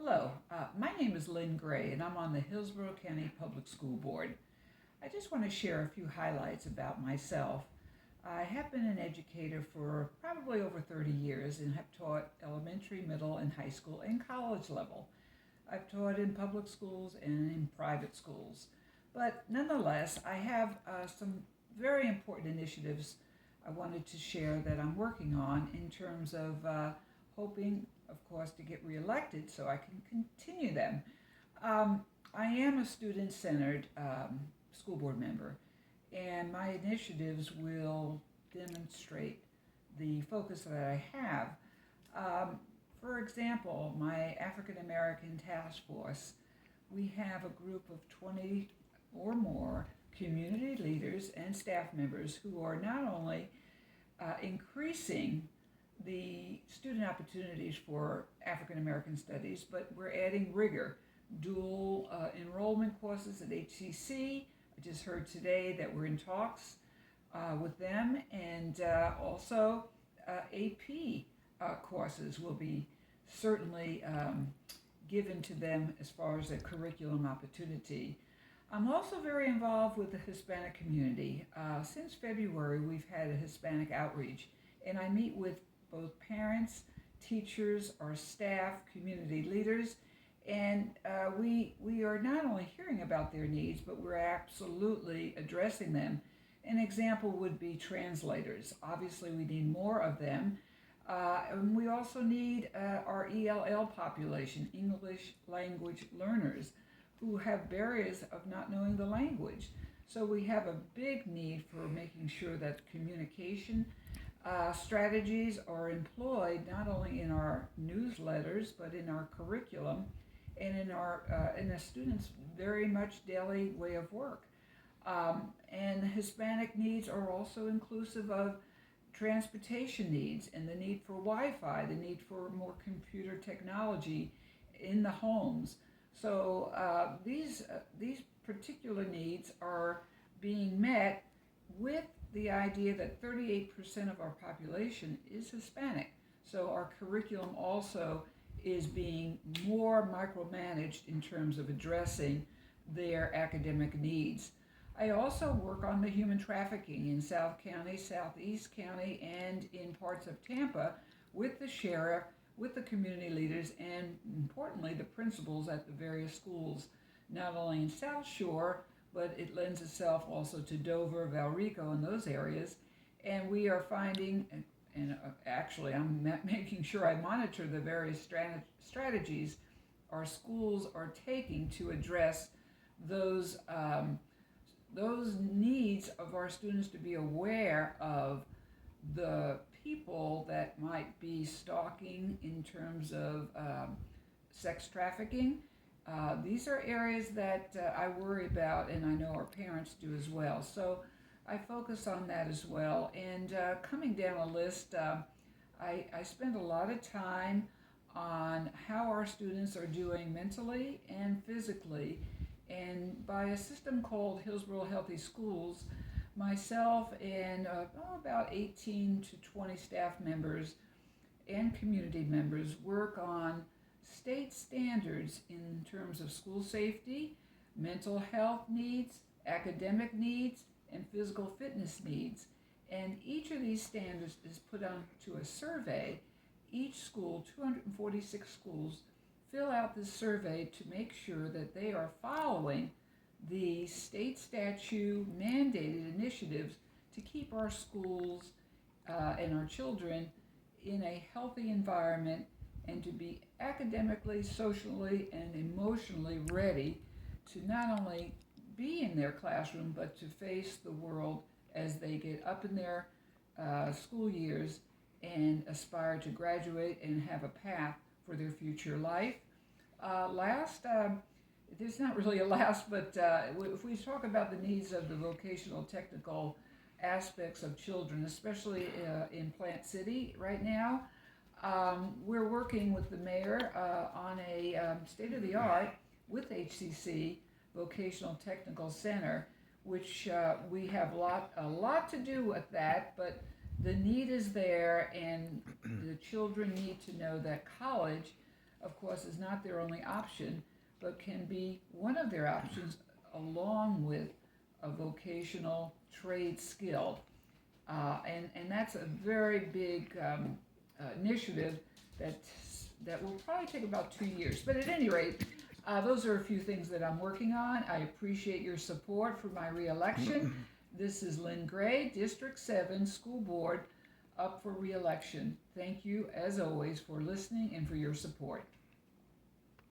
Hello, my name is Lynn Gray, and I'm on the Hillsborough County Public School Board. I just want to share a few highlights about myself. I have been an educator for probably over 30 years and have taught elementary, middle, and high school and college level. I've taught in public schools and in private schools. But nonetheless, I have some very important initiatives I wanted to share that I'm working on in terms of hoping, of course, to get reelected so I can continue them. Um, I am a student centered school board member, and my initiatives will demonstrate the focus that I have. Um, for example, my African American task force, we have a group of 20 or more community leaders and staff members who are not only increasing the student opportunities for African American studies, but we're adding rigor, dual enrollment courses at HCC. I just heard today that we're in talks with them, and also AP courses will be certainly given to them as far as a curriculum opportunity. I'm also very involved with the Hispanic community. Since February, we've had a Hispanic outreach, and I meet with both parents, teachers, our staff, community leaders, and we are not only hearing about their needs, but we're absolutely addressing them. An example would be translators. Obviously, we need more of them. And we also need our ELL population, English language learners, who have barriers of not knowing the language. So we have a big need for making sure that communication strategies are employed not only in our newsletters but in our curriculum and in the students' very much daily way of work. And Hispanic needs are also inclusive of transportation needs and the need for Wi-Fi, the need for more computer technology in the homes. So these particular needs are being met with the idea that 38% of our population is Hispanic. So our curriculum also is being more micromanaged in terms of addressing their academic needs. I also work on the human trafficking in South County, Southeast County, and in parts of Tampa with the sheriff, with the community leaders, and importantly, the principals at the various schools, not only in South Shore, but it lends itself also to Dover, Valrico, and those areas. And we are finding, and actually I'm making sure I monitor the various strategies our schools are taking to address those those needs of our students to be aware of the people that might be stalking in terms of sex trafficking. These are areas that I worry about, and I know our parents do as well. So I focus on that as well. And coming down a list, I spend a lot of time on how our students are doing mentally and physically. And by a system called Hillsborough Healthy Schools, myself and about 18 to 20 staff members and community members work on state standards in terms of school safety, mental health needs, academic needs, and physical fitness needs. And each of these standards is put onto a survey. Each school, 246 schools, fill out this survey to make sure that they are following the state statute mandated initiatives to keep our schools and our children in a healthy environment and to be academically, socially, and emotionally ready to not only be in their classroom but to face the world as they get up in their school years and aspire to graduate and have a path for their future life. There's not really a last, but if we talk about the needs of the vocational technical aspects of children, especially in Plant City right now, we're working with the mayor on a state-of-the-art with HCC Vocational Technical Center, which we have a lot to do with that, but the need is there, and the children need to know that college, of course, is not their only option, but can be one of their options along with a vocational trade skill. And that's a very big initiative that that will probably take about 2 years. But at any rate, those are a few things that I'm working on. I appreciate your support for my reelection. This is Lynn Gray, District 7 School Board, up for reelection. Thank you, as always, for listening and for your support.